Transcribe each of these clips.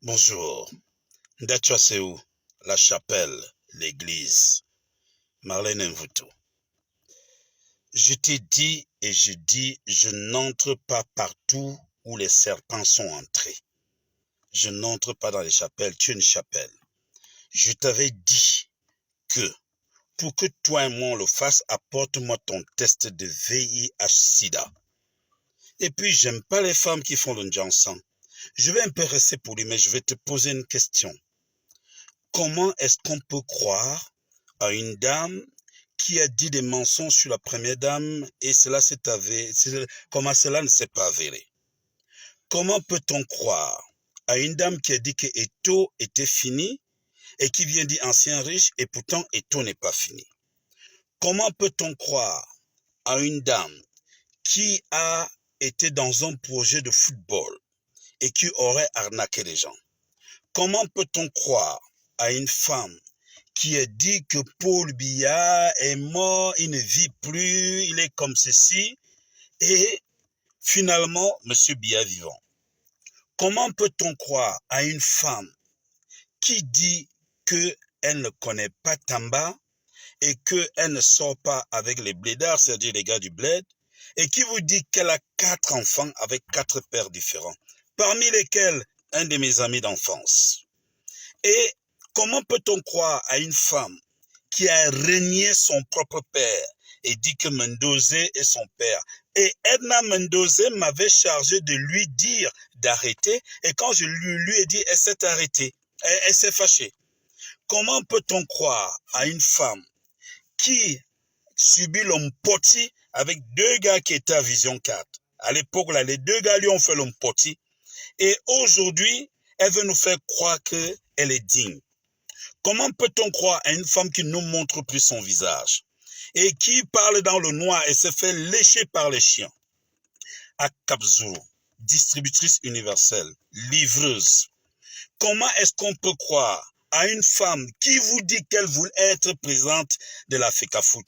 Bonjour. D'être c'est où? La chapelle, l'église. Marlène Mvuto. Je t'ai dit et je dis, je n'entre pas partout où les serpents sont entrés. Je n'entre pas dans les chapelles, tu es une chapelle. Je t'avais dit que pour que toi et moi on le fasse, apporte-moi ton test de VIH-Sida. Et puis, j'aime pas les femmes qui font le Johnson. Je vais un peu rester poli, mais je vais te poser une question. Comment est-ce qu'on peut croire à une dame qui a dit des mensonges sur la première dame et cela s'est avéré, comment cela ne s'est pas avéré? Comment peut-on croire à une dame qui a dit que Eto était fini et qui vient dire ancien riche et pourtant Eto n'est pas fini? Comment peut-on croire à une dame qui a été dans un projet de football et qui aurait arnaqué les gens? Comment peut-on croire à une femme qui a dit que Paul Biya est mort, il ne vit plus, il est comme ceci, et finalement, M. Biya vivant? Comment peut-on croire à une femme qui dit qu'elle ne connaît pas Tamba et qu'elle ne sort pas avec les blédards, c'est-à-dire les gars du bled, et qui vous dit qu'elle a 4 enfants avec 4 pères différents, parmi lesquels un de mes amis d'enfance? Et comment peut-on croire à une femme qui a renié son propre père et dit que Mendoza est son père? Et Edna Mendoza m'avait chargé de lui dire d'arrêter, et quand je lui ai dit, elle s'est arrêtée, elle s'est fâchée. Comment peut-on croire à une femme qui subit l'homme poti avec 2 gars qui étaient à Vision 4? À l'époque, là, les 2 gars lui ont fait l'homme poti, et aujourd'hui, elle veut nous faire croire qu'elle est digne. Comment peut-on croire à une femme qui ne nous montre plus son visage et qui parle dans le noir et se fait lécher par les chiens? À Kapzuru, distributrice universelle, livreuse. Comment est-ce qu'on peut croire à une femme qui vous dit qu'elle voulait être présidente de la FECAFOOT,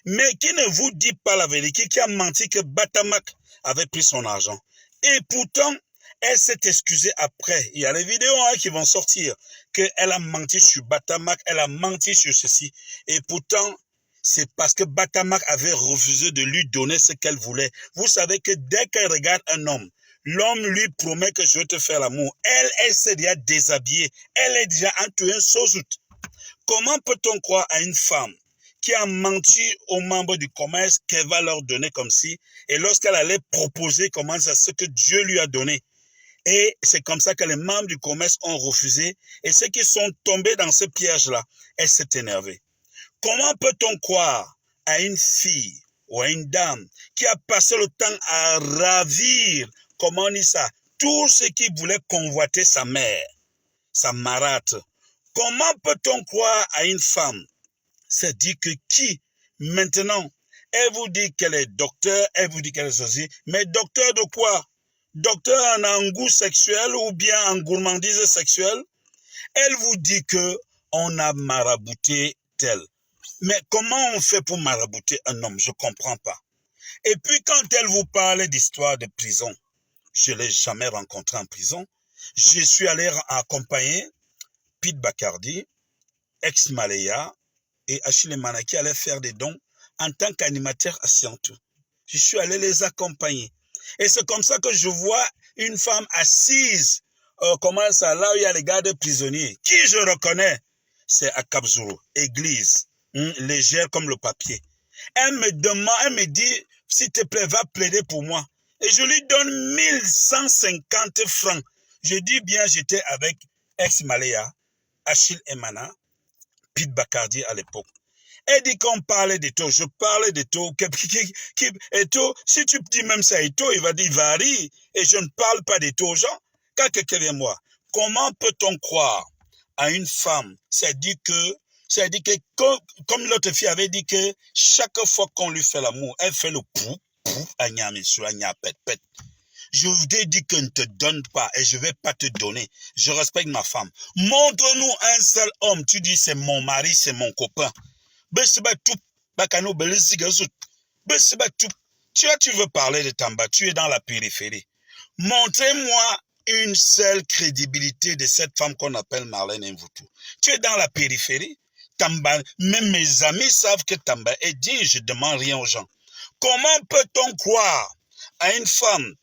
mais qui ne vous dit pas la vérité, qui a menti que Batamak avait pris son argent? Et pourtant, elle s'est excusée après. Il y a les vidéos qui vont sortir, qu'elle a menti sur Batamak, elle a menti sur ceci. Et pourtant, c'est parce que Batamak avait refusé de lui donner ce qu'elle voulait. Vous savez que dès qu'elle regarde un homme, l'homme lui promet que je vais te faire l'amour. Elle s'est déjà déshabillée. Elle est déjà entourée un sozout. Comment peut-on croire à une femme qui a menti aux membres du commerce qu'elle va leur donner comme si, et lorsqu'elle allait proposer comment ça, ce que Dieu lui a donné? Et c'est comme ça que les membres du commerce ont refusé. Et ceux qui sont tombés dans ce piège-là, elle s'est énervée. Comment peut-on croire à une fille ou à une dame qui a passé le temps à ravir, comment on dit ça, tout ce qui voulait convoiter sa mère, sa marâtre? Comment peut-on croire à une femme? C'est dit que qui, maintenant, elle vous dit qu'elle est docteur, elle vous dit qu'elle est ceci, mais docteur de quoi? Docteur en goût sexuel ou bien en gourmandise sexuelle? Elle vous dit que on a marabouté tel. Mais comment on fait pour marabouter un homme? Je comprends pas. Et puis quand elle vous parle d'histoire de prison, je l'ai jamais rencontré en prison. Je suis allé accompagner Pete Bacardi, ex-Malaya, et Achille Mana qui allaient faire des dons en tant qu'animateur à Siantou. Je suis allé les accompagner. Et c'est comme ça que je vois une femme assise, comment ça, là où il y a les gardes prisonniers, qui je reconnais, c'est à Kapzuru, église, légère comme le papier. Elle me demande, elle me dit, s'il te plaît, va plaider pour moi. Et je lui donne 1150 francs. Je dis bien, j'étais avec ex-Malaya, Achille Emana, Pete Bacardi à l'époque. Elle dit qu'on parlait d'Eto, je parlais d'Eto, Eto, si tu dis même ça Eto, il va dire varie, et je ne parle pas d'Eto aux gens. Quand quelqu'un vient moi, comment peut-on croire à une femme? C'est-à-dire que, comme l'autre fille avait dit que chaque fois qu'on lui fait l'amour, elle fait le pou, agna monsieur, agna pet. Je vous ai dit que ne te donne pas et je ne vais pas te donner. Je respecte ma femme. Montre-nous un seul homme. Tu dis c'est mon mari, c'est mon copain. Tu veux parler de Tamba, tu es dans la périphérie. Montrez-moi une seule crédibilité de cette femme qu'on appelle Marlène Mvutu. Tu es dans la périphérie. Tamba, même mes amis savent que Tamba est dit, je ne demande rien aux gens. Comment peut-on croire à une femme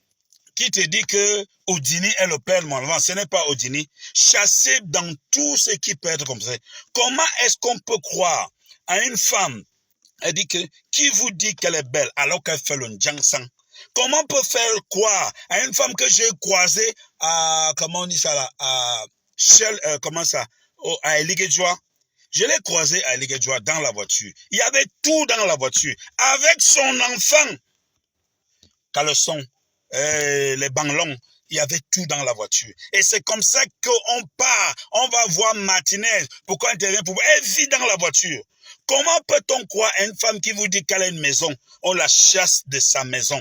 qui te dit que Odini est le père de mon enfant? Ce n'est pas Odini. Chassé dans tout ce qui peut être comme ça. Comment est-ce qu'on peut croire à une femme, elle dit que, qui vous dit qu'elle est belle alors qu'elle fait le Njangsang? Comment on peut faire croire à une femme que j'ai croisée à, comment on dit ça là, à Shell, comment ça, à Eligedjoa? Je l'ai croisée à Eligedjoa dans la voiture. Il y avait tout dans la voiture. Avec son enfant. Caleçon, les banglons, il y avait tout dans la voiture. Et c'est comme ça qu'on part. On va voir Martinez. Pourquoi elle intervient pour... Elle vit dans la voiture. Comment peut-on croire à une femme qui vous dit qu'elle a une maison? On la chasse de sa maison.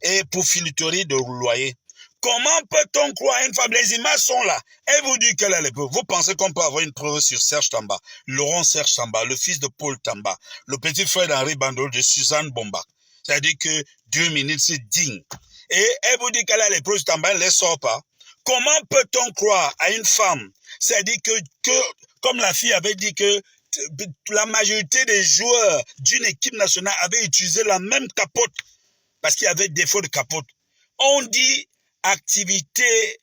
Et pour filouterie de loyer. Comment peut-on croire à une femme? Les images sont là. Elle vous dit qu'elle a les preuves. Vous pensez qu'on peut avoir une preuve sur Serge Tamba, Laurent Serge Tamba, le fils de Paul Tamba, le petit frère d'Henri Bandol, de Suzanne Bomba. C'est-à-dire que 2 minutes, c'est digne. Et elle vous dit qu'elle a les preuves sur Tamba, elle ne les sort pas. Comment peut-on croire à une femme? C'est-à-dire que, comme la fille avait dit que la majorité des joueurs d'une équipe nationale avaient utilisé la même capote parce qu'il y avait défaut de capote. On dit activité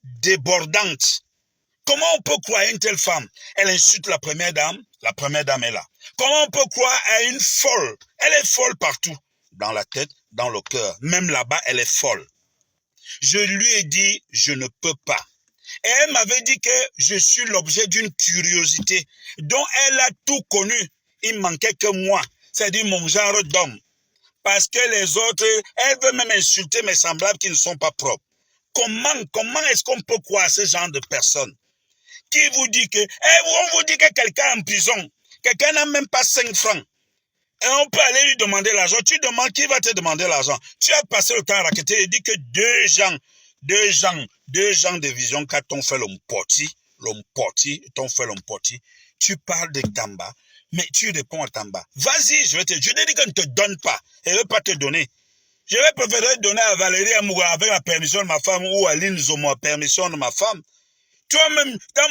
débordante. Comment on peut croire à une telle femme? Elle insulte la première dame est là. Comment on peut croire à une folle? Elle est folle partout. Dans la tête, dans le cœur. Même là-bas, elle est folle. Je lui ai dit, je ne peux pas. Et elle m'avait dit que je suis l'objet d'une curiosité dont elle a tout connu. Il manquait que moi, c'est-à-dire mon genre d'homme. Parce que les autres, elle veut même insulter mes semblables qui ne sont pas propres. Comment est-ce qu'on peut croire à ce genre de personnes? Qui vous dit que, on vous dit que quelqu'un est en prison, quelqu'un n'a même pas 5 francs. Et on peut aller lui demander l'argent. Tu demandes, qui va te demander l'argent? Tu as passé le temps à raqueter et dit que deux gens de vision quand t'ont fait l'homme porti, t'ont fait l'homme porti. Tu parles de Tamba, mais tu réponds à Tamba. Vas-y, je te dis que je ne te donne pas. Elle ne veut pas te donner. Je vais préférer donner à Valérie Amoura avec la permission de ma femme ou à Lynn Zomo la permission de ma femme. Toi-même, dans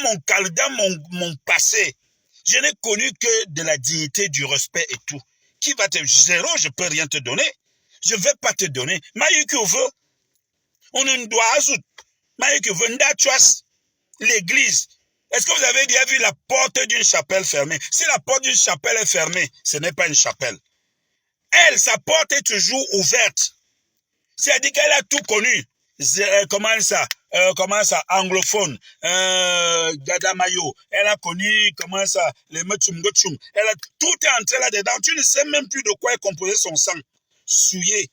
mon passé, je n'ai connu que de la dignité, du respect et tout. Qui va te... Zéro, je ne peux rien te donner. Je ne vais pas te donner. Maïkuvo, on ne doit azout. Maïkuvo, Ndatuas, l'église. Est-ce que vous avez déjà vu la porte d'une chapelle fermée? Si la porte d'une chapelle est fermée, ce n'est pas une chapelle. Elle, sa porte est toujours ouverte. C'est-à-dire qu'elle a tout connu. Comment ça, anglophone, Gadamayo, elle a connu, comment ça, les Mechum Gochum, elle a tout est entré là-dedans, tu ne sais même plus de quoi elle composait son sang, souillé,